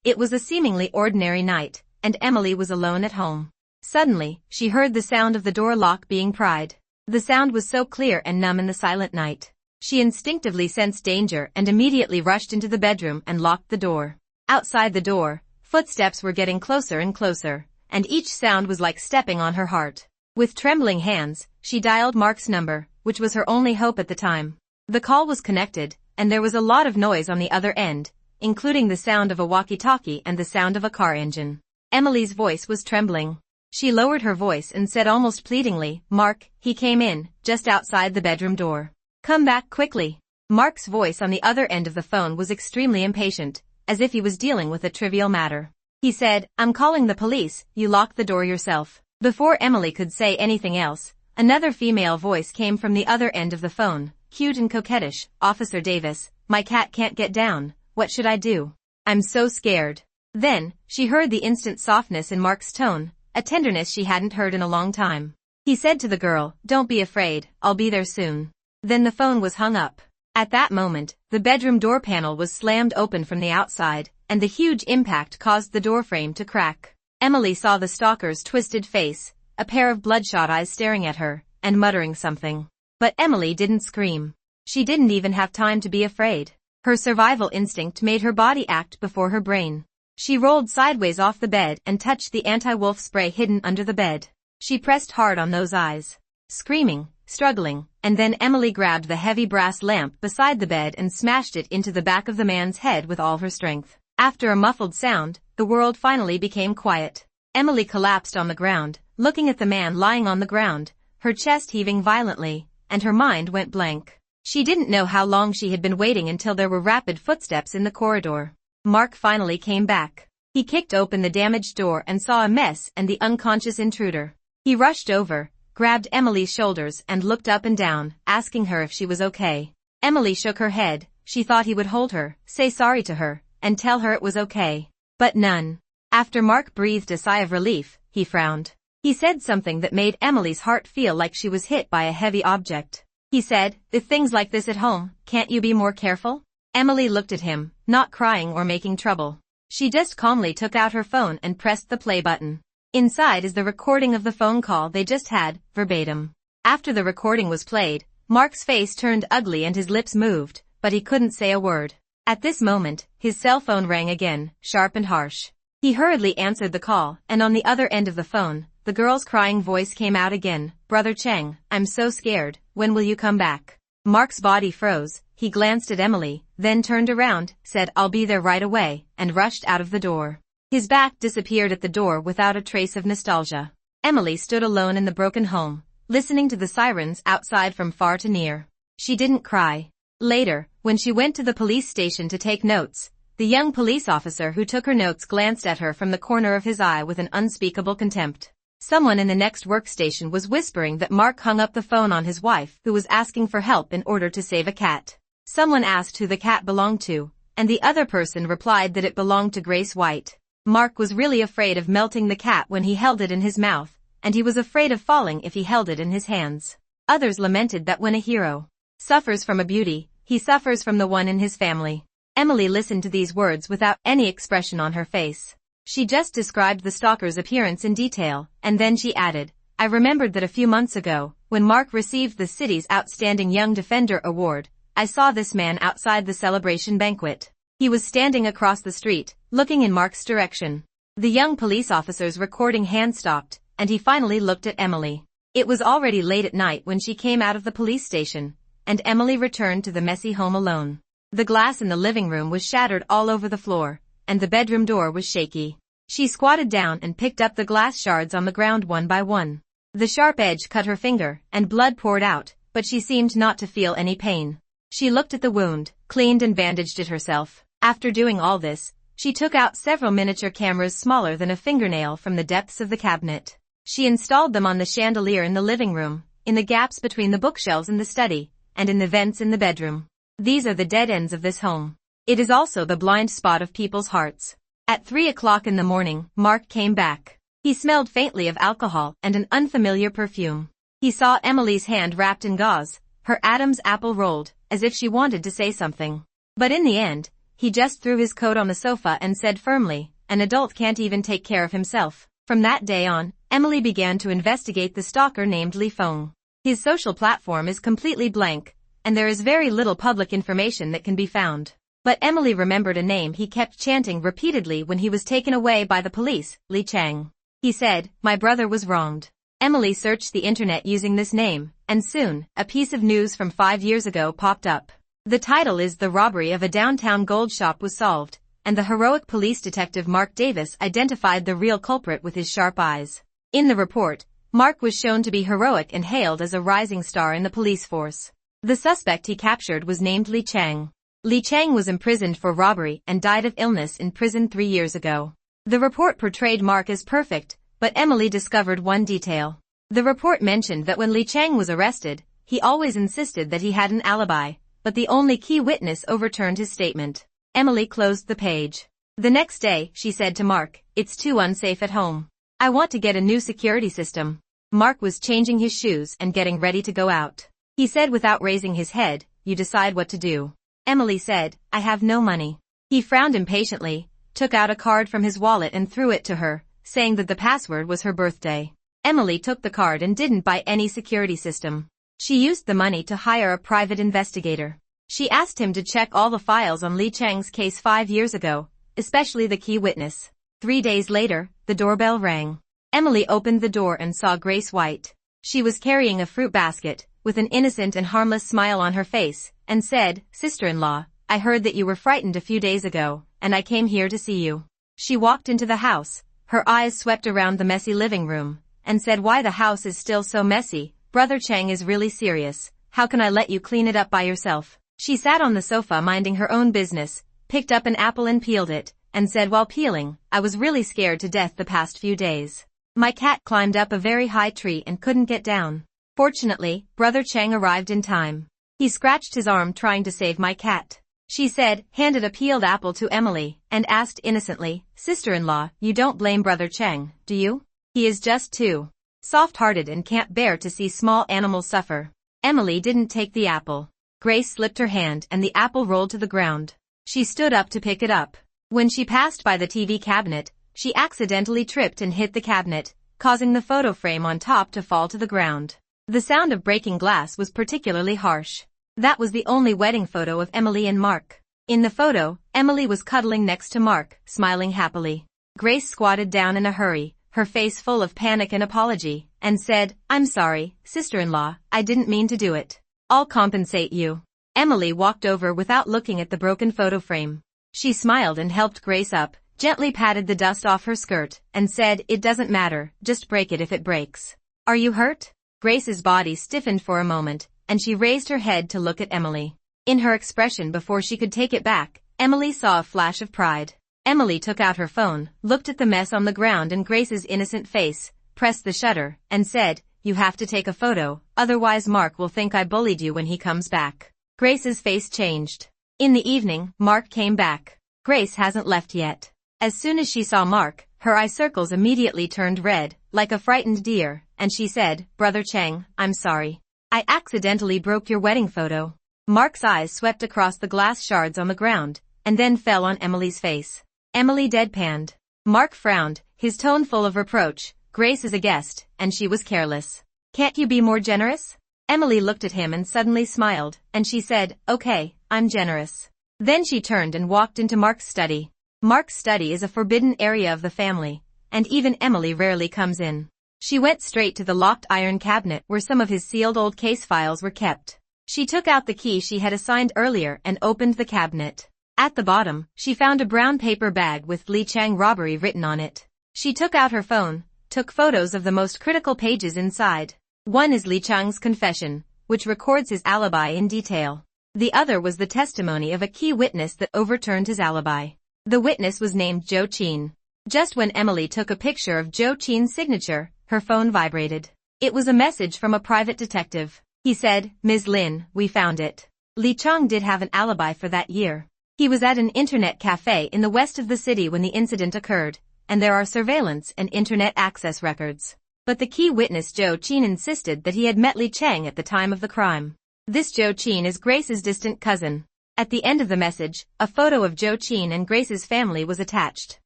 It was a seemingly ordinary night, and Emily was alone at home. Suddenly, she heard the sound of the door lock being pried. The sound was so clear and numb in the silent night. She instinctively sensed danger and immediately rushed into the bedroom and locked the door. Outside the door, footsteps were getting closer and closer, and each sound was like stepping on her heart. With trembling hands, she dialed Mark's number, which was her only hope at the time. The call was connected, and there was a lot of noise on the other end, including the sound of a walkie-talkie and the sound of a car engine. Emily's voice was trembling. She lowered her voice and said almost pleadingly, "Mark." He came in, just outside the bedroom door. "Come back quickly." Mark's voice on the other end of the phone was extremely impatient, as if he was dealing with a trivial matter. He said, "I'm calling the police, you locked the door yourself." Before Emily could say anything else, another female voice came from the other end of the phone, cute and coquettish. "Officer Davis, my cat can't get down, what should I do? I'm so scared." Then, she heard the instant softness in Mark's tone, a tenderness she hadn't heard in a long time. He said to the girl, "Don't be afraid, I'll be there soon." Then the phone was hung up. At that moment, the bedroom door panel was slammed open from the outside, and the huge impact caused the door frame to crack. Emily saw the stalker's twisted face, a pair of bloodshot eyes staring at her, and muttering something. But Emily didn't scream. She didn't even have time to be afraid. Her survival instinct made her body act before her brain. She rolled sideways off the bed and touched the anti-wolf spray hidden under the bed. She pressed hard on those eyes. Screaming, struggling, and then Emily grabbed the heavy brass lamp beside the bed and smashed it into the back of the man's head with all her strength. After a muffled sound, the world finally became quiet. Emily collapsed on the ground, looking at the man lying on the ground, her chest heaving violently, and her mind went blank. She didn't know how long she had been waiting until there were rapid footsteps in the corridor. Mark finally came back. He kicked open the damaged door and saw a mess and the unconscious intruder. He rushed over, grabbed Emily's shoulders and looked up and down, asking her if she was okay. Emily shook her head. She thought he would hold her, say sorry to her, and tell her it was okay. But none. After Mark breathed a sigh of relief, he frowned. He said something that made Emily's heart feel like she was hit by a heavy object. He said, "With things like this at home, can't you be more careful?" Emily looked at him, not crying or making trouble. She just calmly took out her phone and pressed the play button. Inside is the recording of the phone call they just had, verbatim. After the recording was played, Mark's face turned ugly and his lips moved, but he couldn't say a word. At this moment, his cell phone rang again, sharp and harsh. He hurriedly answered the call, and on the other end of the phone, the girl's crying voice came out again, "Brother Cheng, I'm so scared, when will you come back?" Mark's body froze. He glanced at Emily, then turned around, said, "I'll be there right away," and rushed out of the door. His back disappeared at the door without a trace of nostalgia. Emily stood alone in the broken home, listening to the sirens outside from far to near. She didn't cry. Later, when she went to the police station to take notes, the young police officer who took her notes glanced at her from the corner of his eye with an unspeakable contempt. Someone in the next workstation was whispering that Mark hung up the phone on his wife, who was asking for help in order to save a cat. Someone asked who the cat belonged to, and the other person replied that it belonged to Grace White. Mark was really afraid of melting the cat when he held it in his mouth, and he was afraid of falling if he held it in his hands. Others lamented that when a hero suffers from a beauty, he suffers from the one in his family. Emily listened to these words without any expression on her face. She just described the stalker's appearance in detail, and then she added, "I remembered that a few months ago, when Mark received the city's Outstanding Young Defender award, I saw this man outside the celebration banquet. He was standing across the street, looking in Mark's direction." The young police officer's recording hand stopped, and he finally looked at Emily. It was already late at night when she came out of the police station, and Emily returned to the messy home alone. The glass in the living room was shattered all over the floor, and the bedroom door was shaky. She squatted down and picked up the glass shards on the ground one by one. The sharp edge cut her finger, and blood poured out, but she seemed not to feel any pain. She looked at the wound, cleaned and bandaged it herself. After doing all this, she took out several miniature cameras smaller than a fingernail from the depths of the cabinet. She installed them on the chandelier in the living room, in the gaps between the bookshelves in the study, and in the vents in the bedroom. These are the dead ends of this home. It is also the blind spot of people's hearts. At 3 o'clock in the morning, Mark came back. He smelled faintly of alcohol and an unfamiliar perfume. He saw Emily's hand wrapped in gauze, her Adam's apple rolled, as if she wanted to say something. But in the end, he just threw his coat on the sofa and said firmly, "An adult can't even take care of himself." From that day on, Emily began to investigate the stalker named Li Feng. His social platform is completely blank, and there is very little public information that can be found. But Emily remembered a name he kept chanting repeatedly when he was taken away by the police, Li Chang. He said, "My brother was wronged." Emily searched the internet using this name, and soon, a piece of news from 5 years ago popped up. The title is "The robbery of a downtown gold shop was solved, and the heroic police detective Mark Davis identified the real culprit with his sharp eyes." In the report, Mark was shown to be heroic and hailed as a rising star in the police force. The suspect he captured was named Li Chang. Li Chang was imprisoned for robbery and died of illness in prison 3 years ago. The report portrayed Mark as perfect, but Emily discovered one detail. The report mentioned that when Li Chang was arrested, he always insisted that he had an alibi, but the only key witness overturned his statement. Emily closed the page. The next day, she said to Mark, "It's too unsafe at home. I want to get a new security system." Mark was changing his shoes and getting ready to go out. He said without raising his head, "You decide what to do." Emily said, "I have no money." He frowned impatiently, took out a card from his wallet and threw it to her, saying that the password was her birthday. Emily took the card and didn't buy any security system. She used the money to hire a private investigator. She asked him to check all the files on Li Chang's case 5 years ago, especially the key witness. 3 days later, the doorbell rang. Emily opened the door and saw Grace White. She was carrying a fruit basket, with an innocent and harmless smile on her face, and said, "Sister-in-law, I heard that you were frightened a few days ago, and I came here to see you." She walked into the house, her eyes swept around the messy living room, and said, "Why the house is still so messy? Brother Chang is really serious. How can I let you clean it up by yourself?" She sat on the sofa minding her own business, picked up an apple and peeled it, and said while peeling, "I was really scared to death the past few days. My cat climbed up a very high tree and couldn't get down. Fortunately, Brother Chang arrived in time. He scratched his arm trying to save my cat." She said, handed a peeled apple to Emily, and asked innocently, "Sister-in-law, you don't blame Brother Chang, do you? He is just too soft-hearted and can't bear to see small animals suffer." Emily didn't take the apple. Grace slipped her hand and the apple rolled to the ground. She stood up to pick it up. When she passed by the TV cabinet, she accidentally tripped and hit the cabinet, causing the photo frame on top to fall to the ground. The sound of breaking glass was particularly harsh. That was the only wedding photo of Emily and Mark. In the photo, Emily was cuddling next to Mark, smiling happily. Grace squatted down in a hurry, her face full of panic and apology, and said, "I'm sorry, sister-in-law, I didn't mean to do it. I'll compensate you." Emily walked over without looking at the broken photo frame. She smiled and helped Grace up, gently patted the dust off her skirt, and said, "It doesn't matter, just break it if it breaks. Are you hurt?" Grace's body stiffened for a moment, and she raised her head to look at Emily. In her expression before she could take it back, Emily saw a flash of pride. Emily took out her phone, looked at the mess on the ground and Grace's innocent face, pressed the shutter, and said, "You have to take a photo, otherwise Mark will think I bullied you when he comes back." Grace's face changed. In the evening, Mark came back. Grace hasn't left yet. As soon as she saw Mark, her eye circles immediately turned red, like a frightened deer, and she said, "Brother Chang, I'm sorry. I accidentally broke your wedding photo." Mark's eyes swept across the glass shards on the ground, and then fell on Emily's face. Emily deadpanned. Mark frowned, his tone full of reproach. "Grace is a guest, and she was careless. Can't you be more generous?" Emily looked at him and suddenly smiled, and she said, "Okay, I'm generous." Then she turned and walked into Mark's study. Mark's study is a forbidden area of the family, and even Emily rarely comes in. She went straight to the locked iron cabinet where some of his sealed old case files were kept. She took out the key she had assigned earlier and opened the cabinet. At the bottom, she found a brown paper bag with Li Chang robbery written on it. She took out her phone, took photos of the most critical pages inside. One is Li Chang's confession, which records his alibi in detail. The other was the testimony of a key witness that overturned his alibi. The witness was named Zhou Qin. Just when Emily took a picture of Zhou Qin's signature, her phone vibrated. It was a message from a private detective. He said, "Ms. Lin, we found it. Li Chang did have an alibi for that year. He was at an internet cafe in the west of the city when the incident occurred, and there are surveillance and internet access records. But the key witness Zhou Qin insisted that he had met Li Chang at the time of the crime. This Zhou Qin is Grace's distant cousin. At the end of the message, a photo of Joe Chin and Grace's family was attached.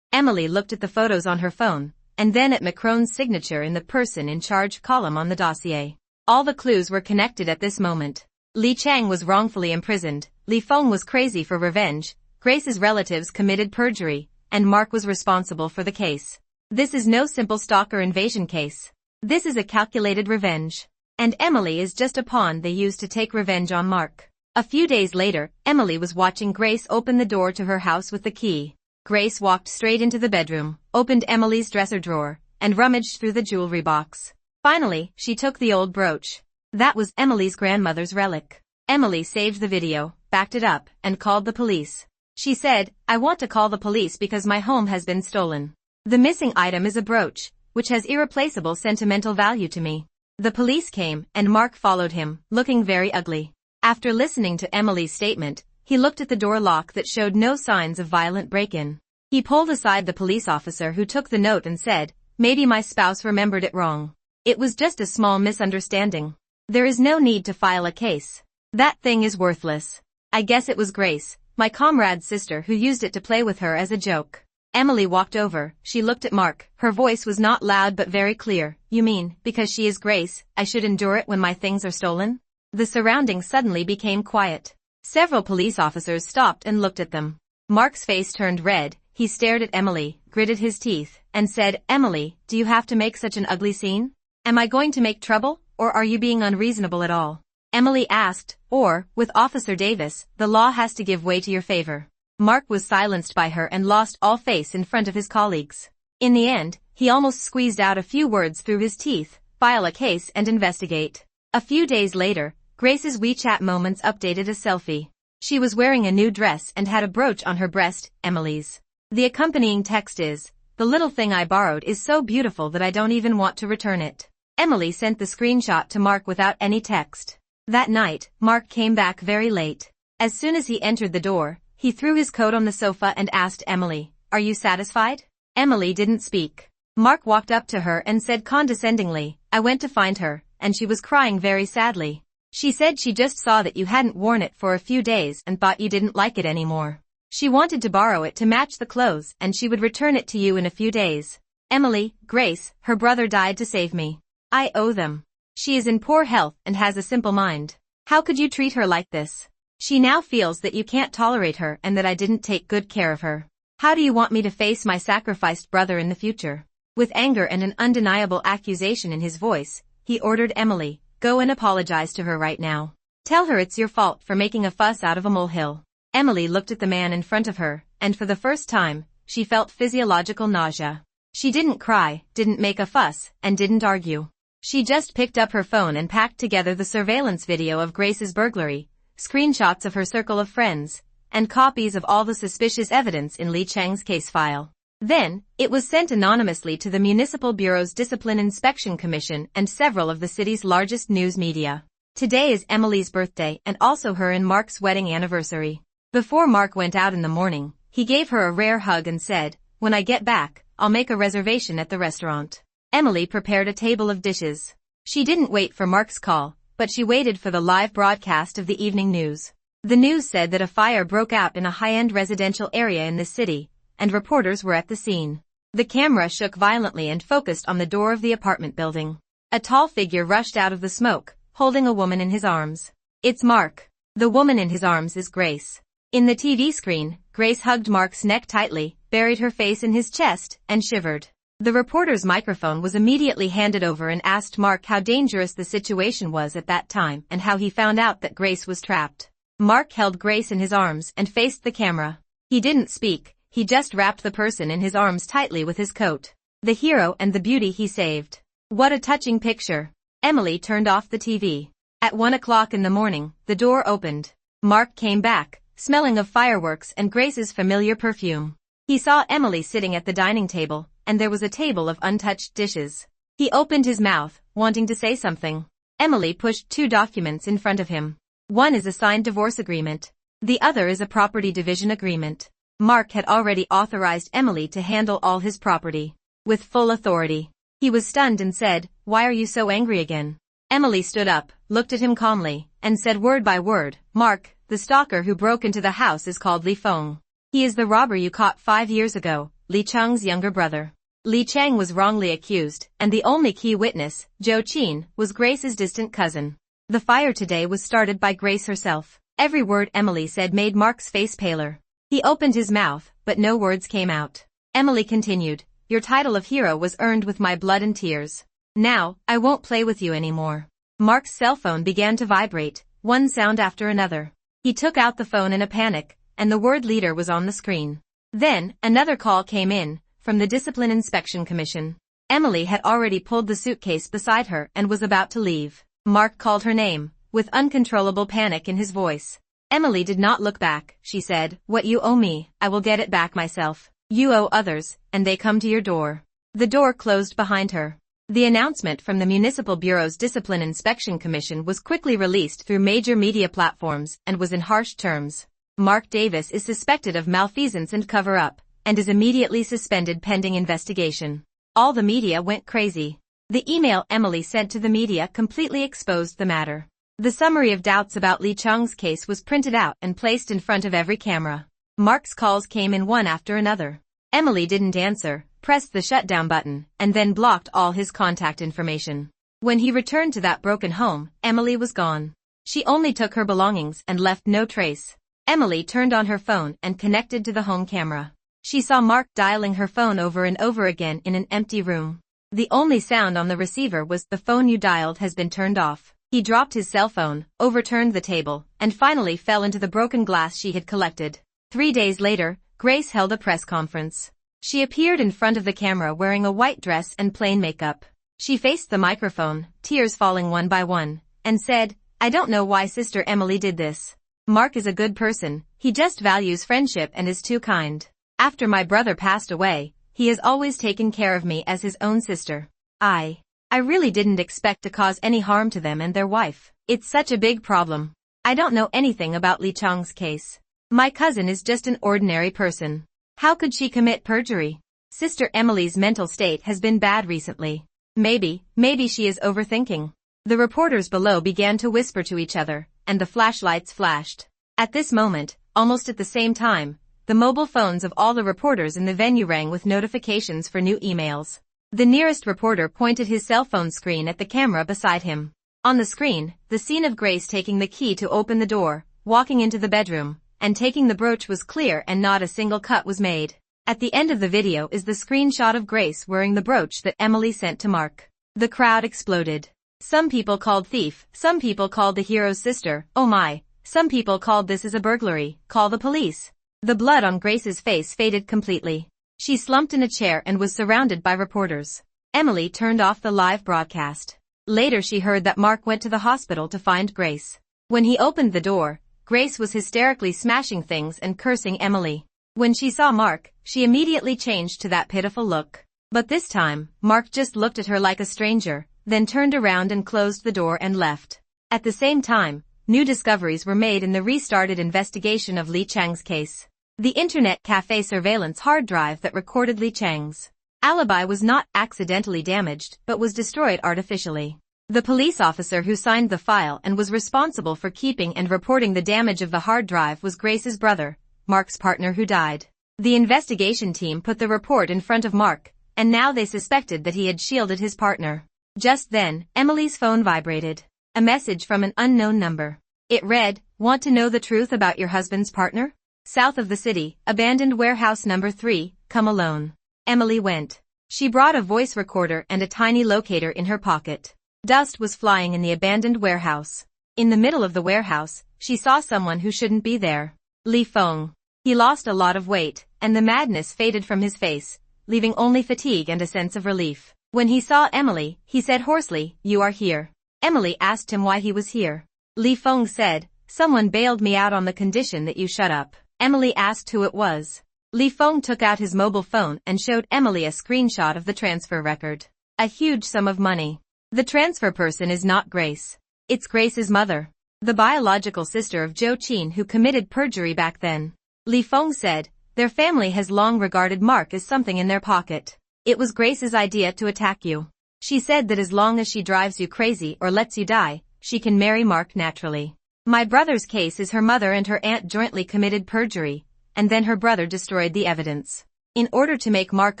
Emily looked at the photos on her phone, and then at Macron's signature in the person in charge column on the dossier. All the clues were connected at this moment. Li Chang was wrongfully imprisoned, Li Feng was crazy for revenge, Grace's relatives committed perjury, and Mark was responsible for the case. This is no simple stalker invasion case. This is a calculated revenge. And Emily is just a pawn they used to take revenge on Mark. A few days later, Emily was watching Grace open the door to her house with the key. Grace walked straight into the bedroom, opened Emily's dresser drawer, and rummaged through the jewelry box. Finally, she took the old brooch. That was Emily's grandmother's relic. Emily saved the video, backed it up, and called the police. She said, "I want to call the police because my home has been stolen. The missing item is a brooch, which has irreplaceable sentimental value to me." The police came, and Mark followed him, looking very ugly. After listening to Emily's statement, he looked at the door lock that showed no signs of violent break-in. He pulled aside the police officer who took the note and said, "Maybe my spouse remembered it wrong. It was just a small misunderstanding. There is no need to file a case. That thing is worthless. I guess it was Grace, my comrade's sister, who used it to play with her as a joke." Emily walked over, she looked at Mark, her voice was not loud but very clear. "You mean, because she is Grace, I should endure it when my things are stolen?" The surroundings suddenly became quiet. Several police officers stopped and looked at them. Mark's face turned red, he stared at Emily, gritted his teeth, and said, "Emily, do you have to make such an ugly scene? Am I going to make trouble, or are you being unreasonable at all?" Emily asked, "Or, with Officer Davis, the law has to give way to your favor." Mark was silenced by her and lost all face in front of his colleagues. In the end, he almost squeezed out a few words through his teeth, "File a case and investigate." A few days later, Grace's WeChat moments updated a selfie. She was wearing a new dress and had a brooch on her breast, Emily's. The accompanying text is, "The little thing I borrowed is so beautiful that I don't even want to return it." Emily sent the screenshot to Mark without any text. That night, Mark came back very late. As soon as he entered the door, he threw his coat on the sofa and asked Emily, "Are you satisfied?" Emily didn't speak. Mark walked up to her and said condescendingly, "I went to find her, and she was crying very sadly. She said she just saw that you hadn't worn it for a few days and thought you didn't like it anymore. She wanted to borrow it to match the clothes and she would return it to you in a few days. Emily, Grace, her brother died to save me. I owe them. She is in poor health and has a simple mind. How could you treat her like this? She now feels that you can't tolerate her and that I didn't take good care of her. How do you want me to face my sacrificed brother in the future?" With anger and an undeniable accusation in his voice, he ordered Emily, "Go and apologize to her right now. Tell her it's your fault for making a fuss out of a molehill." Emily looked at the man in front of her, and for the first time, she felt physiological nausea. She didn't cry, didn't make a fuss, and didn't argue. She just picked up her phone and packed together the surveillance video of Grace's burglary, screenshots of her circle of friends, and copies of all the suspicious evidence in Li Chang's case file. Then, it was sent anonymously to the Municipal Bureau's Discipline Inspection Commission and several of the city's largest news media. Today is Emily's birthday and also her and Mark's wedding anniversary. Before Mark went out in the morning, he gave her a rare hug and said, "When I get back, I'll make a reservation at the restaurant." Emily prepared a table of dishes. She didn't wait for Mark's call, but she waited for the live broadcast of the evening news. The news said that a fire broke out in a high-end residential area in the city, and reporters were at the scene. The camera shook violently and focused on the door of the apartment building. A tall figure rushed out of the smoke, holding a woman in his arms. "It's Mark." The woman in his arms is Grace. In the TV screen, Grace hugged Mark's neck tightly, buried her face in his chest, and shivered. The reporter's microphone was immediately handed over and asked Mark how dangerous the situation was at that time and how he found out that Grace was trapped. Mark held Grace in his arms and faced the camera. He didn't speak. He just wrapped the person in his arms tightly with his coat. The hero and the beauty he saved. What a touching picture. Emily turned off the TV. At 1 o'clock in the morning, the door opened. Mark came back, smelling of fireworks and Grace's familiar perfume. He saw Emily sitting at the dining table, and there was a table of untouched dishes. He opened his mouth, wanting to say something. Emily pushed 2 documents in front of him. One is a signed divorce agreement. The other is a property division agreement. Mark had already authorized Emily to handle all his property. With full authority. He was stunned and said, "Why are you so angry again?" Emily stood up, looked at him calmly, and said word by word, Mark, the stalker who broke into the house is called Li Feng. He is the robber you caught 5 years ago, Li Cheng's younger brother. Li Cheng was wrongly accused, and the only key witness, Zhou Qin, was Grace's distant cousin. The fire today was started by Grace herself. Every word Emily said made Mark's face paler. He opened his mouth, but no words came out. Emily continued, your title of hero was earned with my blood and tears. Now, I won't play with you anymore. Mark's cell phone began to vibrate, one sound after another. He took out the phone in a panic, and the word leader was on the screen. Then, another call came in, from the Discipline Inspection Commission. Emily had already pulled the suitcase beside her and was about to leave. Mark called her name, with uncontrollable panic in his voice. Emily did not look back. She said, what you owe me, I will get it back myself. You owe others, and they come to your door. The door closed behind her. The announcement from the Municipal Bureau's Discipline Inspection Commission was quickly released through major media platforms and was in harsh terms. Mark Davis is suspected of malfeasance and cover-up, and is immediately suspended pending investigation. All the media went crazy. The email Emily sent to the media completely exposed the matter. The summary of doubts about Li Cheng's case was printed out and placed in front of every camera. Mark's calls came in one after another. Emily didn't answer, pressed the shutdown button, and then blocked all his contact information. When he returned to that broken home, Emily was gone. She only took her belongings and left no trace. Emily turned on her phone and connected to the home camera. She saw Mark dialing her phone over and over again in an empty room. The only sound on the receiver was, the phone you dialed has been turned off. He dropped his cell phone, overturned the table, and finally fell into the broken glass she had collected. 3 days later, Grace held a press conference. She appeared in front of the camera wearing a white dress and plain makeup. She faced the microphone, tears falling one by one, and said, I don't know why Sister Emily did this. Mark is a good person, he just values friendship and is too kind. After my brother passed away, he has always taken care of me as his own sister. I really didn't expect to cause any harm to them and their wife. It's such a big problem. I don't know anything about Li Cheng's case. My cousin is just an ordinary person. How could she commit perjury? Sister Emily's mental state has been bad recently. Maybe she is overthinking. The reporters below began to whisper to each other, and the flashlights flashed. At this moment, almost at the same time, the mobile phones of all the reporters in the venue rang with notifications for new emails. The nearest reporter pointed his cell phone screen at the camera beside him. On the screen, the scene of Grace taking the key to open the door, walking into the bedroom, and taking the brooch was clear and not a single cut was made. At the end of the video is the screenshot of Grace wearing the brooch that Emily sent to Mark. The crowd exploded. Some people called thief, some people called the hero's sister, oh my, some people called this as a burglary, call the police. The blood on Grace's face faded completely. She slumped in a chair and was surrounded by reporters. Emily turned off the live broadcast. Later she heard that Mark went to the hospital to find Grace. When he opened the door, Grace was hysterically smashing things and cursing Emily. When she saw Mark, she immediately changed to that pitiful look. But this time, Mark just looked at her like a stranger, then turned around and closed the door and left. At the same time, new discoveries were made in the restarted investigation of Li Cheng's case. The internet cafe surveillance hard drive that recorded Li Cheng's alibi was not accidentally damaged but was destroyed artificially. The police officer who signed the file and was responsible for keeping and reporting the damage of the hard drive was Grace's brother, Mark's partner who died. The investigation team put the report in front of Mark, and now they suspected that he had shielded his partner. Just then, Emily's phone vibrated. A message from an unknown number. It read, want to know the truth about your husband's partner? South of the city, abandoned warehouse number 3, come alone. Emily went. She brought a voice recorder and a tiny locator in her pocket. Dust was flying in the abandoned warehouse. In the middle of the warehouse, she saw someone who shouldn't be there. Li Feng. He lost a lot of weight, and the madness faded from his face, leaving only fatigue and a sense of relief. When he saw Emily, he said hoarsely, you are here. Emily asked him why he was here. Li Feng said, someone bailed me out on the condition that you shut up. Emily asked who it was. Li Feng took out his mobile phone and showed Emily a screenshot of the transfer record. A huge sum of money. The transfer person is not Grace. It's Grace's mother, the biological sister of Zhou Qin who committed perjury back then. Li Feng said, their family has long regarded Mark as something in their pocket. It was Grace's idea to attack you. She said that as long as she drives you crazy or lets you die, she can marry Mark naturally. My brother's case is her mother and her aunt jointly committed perjury, and then her brother destroyed the evidence. In order to make Mark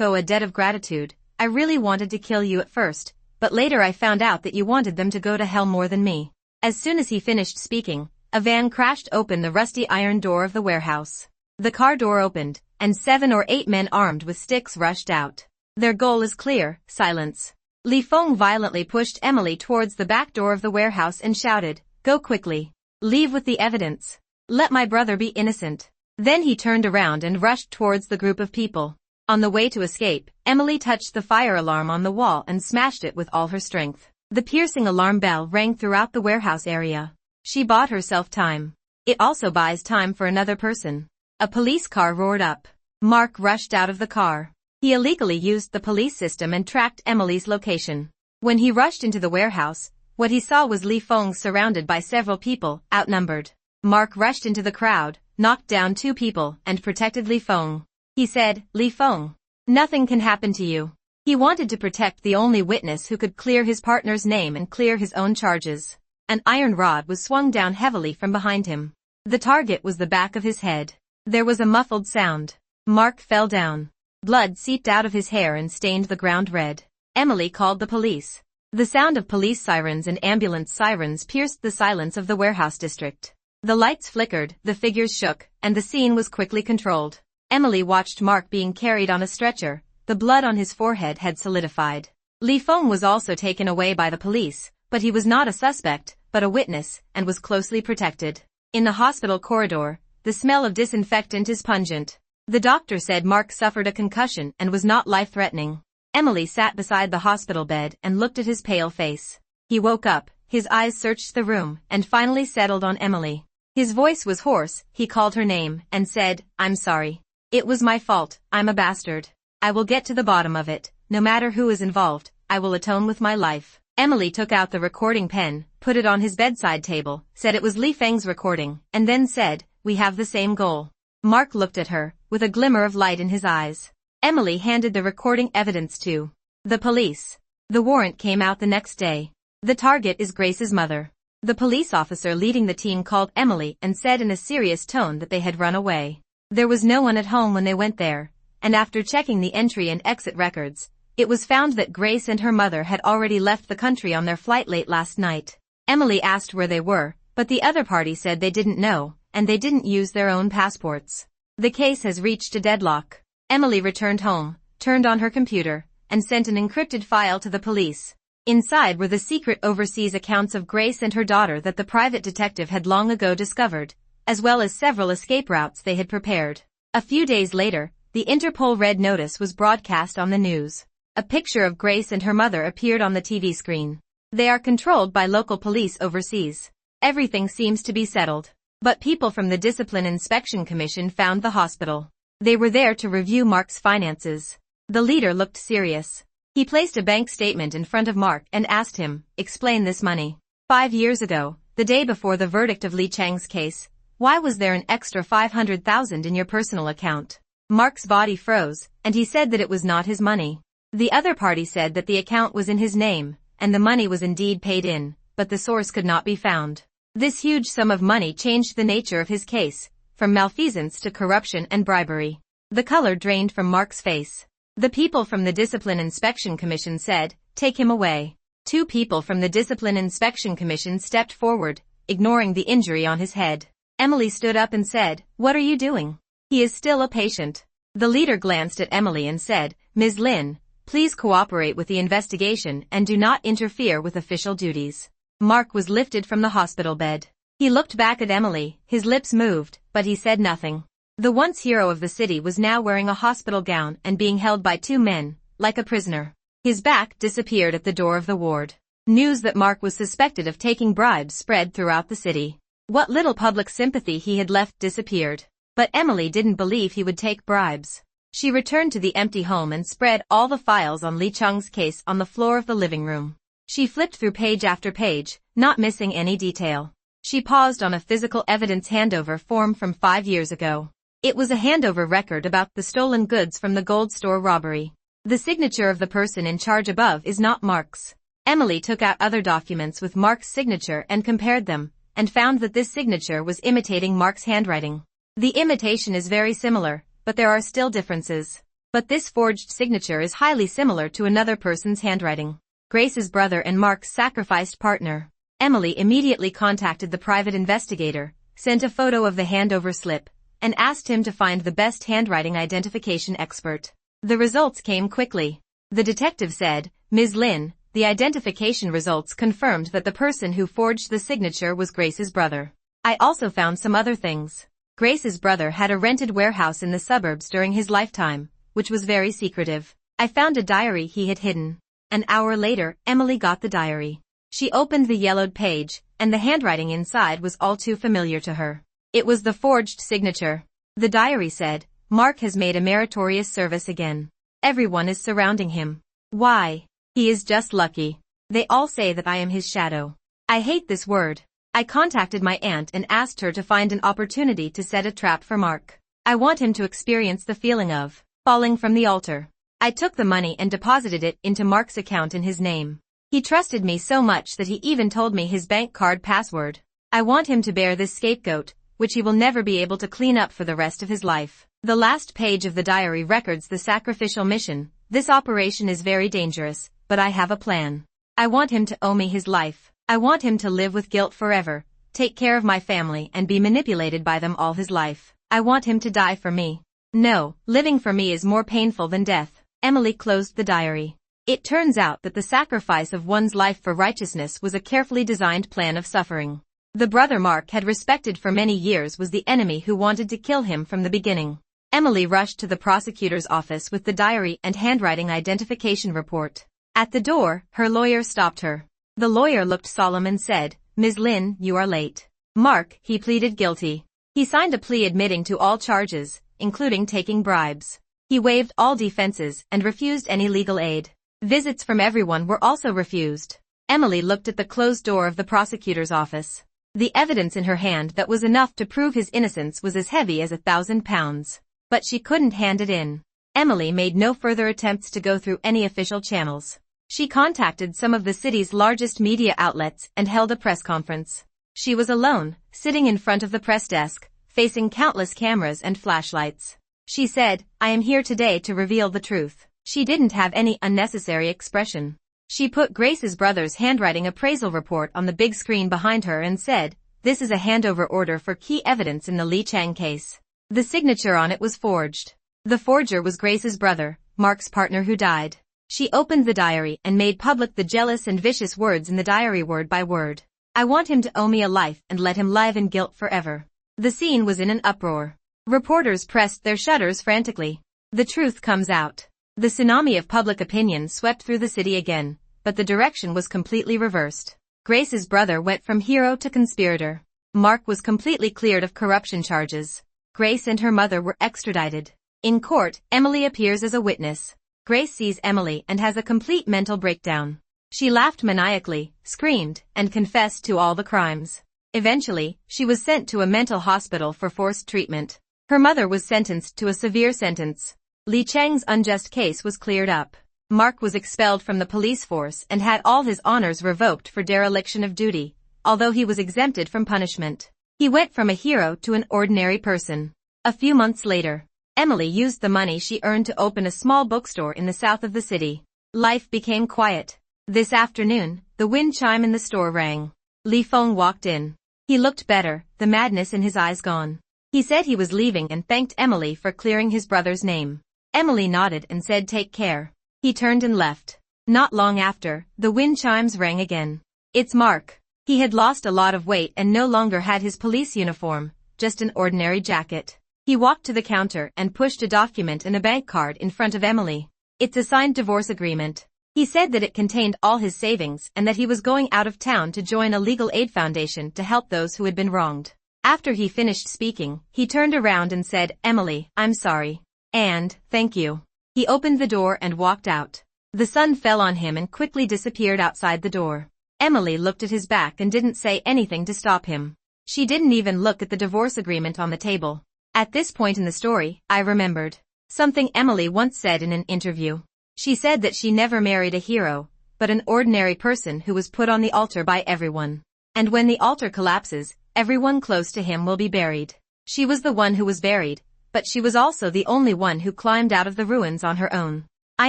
owe a debt of gratitude, I really wanted to kill you at first, but later I found out that you wanted them to go to hell more than me. As soon as he finished speaking, a van crashed open the rusty iron door of the warehouse. The car door opened, and 7 or 8 men armed with sticks rushed out. Their goal is clear: silence. Li Feng violently pushed Emily towards the back door of the warehouse and shouted, "Go quickly. Leave with the evidence. Let my brother be innocent." Then he turned around and rushed towards the group of people. On the way to escape, Emily touched the fire alarm on the wall and smashed it with all her strength. The piercing alarm bell rang throughout the warehouse area. She bought herself time. It also buys time for another person. A police car roared up. Mark rushed out of the car. He illegally used the police system and tracked Emily's location. When he rushed into the warehouse, what he saw was Li Feng surrounded by several people, outnumbered. Mark rushed into the crowd, knocked down 2 people, and protected Li Feng. He said, "Li Feng, nothing can happen to you." He wanted to protect the only witness who could clear his partner's name and clear his own charges. An iron rod was swung down heavily from behind him. The target was the back of his head. There was a muffled sound. Mark fell down. Blood seeped out of his hair and stained the ground red. Emily called the police. The sound of police sirens and ambulance sirens pierced the silence of the warehouse district. The lights flickered, the figures shook, and the scene was quickly controlled. Emily watched Mark being carried on a stretcher. The blood on his forehead had solidified. Li Feng was also taken away by the police, but he was not a suspect, but a witness, and was closely protected. In the hospital corridor, the smell of disinfectant is pungent. The doctor said Mark suffered a concussion and was not life-threatening. Emily sat beside the hospital bed and looked at his pale face. He woke up, his eyes searched the room, and finally settled on Emily. His voice was hoarse. He called her name, and said, "I'm sorry. It was my fault. I'm a bastard. I will get to the bottom of it. No matter who is involved, I will atone with my life." Emily took out the recording pen, put it on his bedside table, said it was Li Feng's recording, and then said, "We have the same goal." Mark looked at her, with a glimmer of light in his eyes. Emily handed the recording evidence to the police. The warrant came out the next day. The target is Grace's mother. The police officer leading the team called Emily and said in a serious tone that they had run away. There was no one at home when they went there, and after checking the entry and exit records, it was found that Grace and her mother had already left the country on their flight late last night. Emily asked where they were, but the other party said they didn't know, and they didn't use their own passports. The case has reached a deadlock. Emily returned home, turned on her computer, and sent an encrypted file to the police. Inside were the secret overseas accounts of Grace and her daughter that the private detective had long ago discovered, as well as several escape routes they had prepared. A few days later, the Interpol red notice was broadcast on the news. A picture of Grace and her mother appeared on the TV screen. They are controlled by local police overseas. Everything seems to be settled. But people from the Discipline Inspection Commission found the hospital. They were there to review Mark's finances. The leader looked serious. He placed a bank statement in front of Mark and asked him, "Explain this money. 5 years ago, the day before the verdict of Li Chang's case, why was there an extra 500,000 in your personal account?" Mark's body froze, and he said that it was not his money. The other party said that the account was in his name, and the money was indeed paid in, but the source could not be found. This huge sum of money changed the nature of his case, from malfeasance to corruption and bribery. The color drained from Mark's face. The people from the Discipline Inspection Commission said, "Take him away." 2 people from the Discipline Inspection Commission stepped forward, ignoring the injury on his head. Emily stood up and said, "What are you doing? He is still a patient." The leader glanced at Emily and said, "Ms. Lin, please cooperate with the investigation and do not interfere with official duties." Mark was lifted from the hospital bed. He looked back at Emily, his lips moved, but he said nothing. The once hero of the city was now wearing a hospital gown and being held by 2 men, like a prisoner. His back disappeared at the door of the ward. News that Mark was suspected of taking bribes spread throughout the city. What little public sympathy he had left disappeared. But Emily didn't believe he would take bribes. She returned to the empty home and spread all the files on Li Chang's case on the floor of the living room. She flipped through page after page, not missing any detail. She paused on a physical evidence handover form from 5 years ago. It was a handover record about the stolen goods from the gold store robbery. The signature of the person in charge above is not Mark's. Emily took out other documents with Mark's signature and compared them, and found that this signature was imitating Mark's handwriting. The imitation is very similar, but there are still differences. But this forged signature is highly similar to another person's handwriting. Grace's brother and Mark's sacrificed partner. Emily immediately contacted the private investigator, sent a photo of the handover slip, and asked him to find the best handwriting identification expert. The results came quickly. The detective said, "Ms. Lin, the identification results confirmed that the person who forged the signature was Grace's brother. I also found some other things. Grace's brother had a rented warehouse in the suburbs during his lifetime, which was very secretive. I found a diary he had hidden." An hour later, Emily got the diary. She opened the yellowed page, and the handwriting inside was all too familiar to her. It was the forged signature. The diary said, "Mark has made a meritorious service again. Everyone is surrounding him. Why? He is just lucky. They all say that I am his shadow. I hate this word. I contacted my aunt and asked her to find an opportunity to set a trap for Mark. I want him to experience the feeling of falling from the altar. I took the money and deposited it into Mark's account in his name. He trusted me so much that he even told me his bank card password. I want him to bear this scapegoat, which he will never be able to clean up for the rest of his life." The last page of the diary records the sacrificial mission. "This operation is very dangerous, but I have a plan. I want him to owe me his life. I want him to live with guilt forever, take care of my family and be manipulated by them all his life. I want him to die for me. No, living for me is more painful than death." Emily closed the diary. It turns out that the sacrifice of one's life for righteousness was a carefully designed plan of suffering. The brother Mark had respected for many years was the enemy who wanted to kill him from the beginning. Emily rushed to the prosecutor's office with the diary and handwriting identification report. At the door, her lawyer stopped her. The lawyer looked solemn and said, "Ms. Lin, you are late." Mark, he pleaded guilty. He signed a plea admitting to all charges, including taking bribes. He waived all defenses and refused any legal aid. Visits from everyone were also refused. Emily looked at the closed door of the prosecutor's office. The evidence in her hand that was enough to prove his innocence was as heavy as 1,000 pounds. But she couldn't hand it in. Emily made no further attempts to go through any official channels. She contacted some of the city's largest media outlets and held a press conference. She was alone, sitting in front of the press desk, facing countless cameras and flashlights. She said, "I am here today to reveal the truth." She didn't have any unnecessary expression. She put Grace's brother's handwriting appraisal report on the big screen behind her and said, "This is a handover order for key evidence in the Li Chang case." The signature on it was forged. The forger was Grace's brother, Mark's partner who died. She opened the diary and made public the jealous and vicious words in the diary word by word. "I want him to owe me a life and let him live in guilt forever." The scene was in an uproar. Reporters pressed their shutters frantically. The truth comes out. The tsunami of public opinion swept through the city again, but the direction was completely reversed. Grace's brother went from hero to conspirator. Mark was completely cleared of corruption charges. Grace and her mother were extradited. In court, Emily appears as a witness. Grace sees Emily and has a complete mental breakdown. She laughed maniacally, screamed, and confessed to all the crimes. Eventually, she was sent to a mental hospital for forced treatment. Her mother was sentenced to a severe sentence. Li Chang's unjust case was cleared up. Mark was expelled from the police force and had all his honors revoked for dereliction of duty, although he was exempted from punishment. He went from a hero to an ordinary person. A few months later, Emily used the money she earned to open a small bookstore in the south of the city. Life became quiet. This afternoon, the wind chime in the store rang. Li Feng walked in. He looked better, the madness in his eyes gone. He said he was leaving and thanked Emily for clearing his brother's name. Emily nodded and said take care. He turned and left. Not long after, the wind chimes rang again. It's Mark. He had lost a lot of weight and no longer had his police uniform, just an ordinary jacket. He walked to the counter and pushed a document and a bank card in front of Emily. It's a signed divorce agreement. He said that it contained all his savings and that he was going out of town to join a legal aid foundation to help those who had been wronged. After he finished speaking, he turned around and said, "Emily, I'm sorry. And, thank you." He opened the door and walked out. The sun fell on him and quickly disappeared outside the door. Emily looked at his back and didn't say anything to stop him. She didn't even look at the divorce agreement on the table. At this point in the story, I remembered something Emily once said in an interview. She said that she never married a hero, but an ordinary person who was put on the altar by everyone. And when the altar collapses, everyone close to him will be buried. She was the one who was buried, but she was also the only one who climbed out of the ruins on her own. I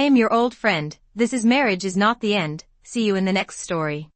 am your old friend. This is Marriage is Not the End. See you in the next story.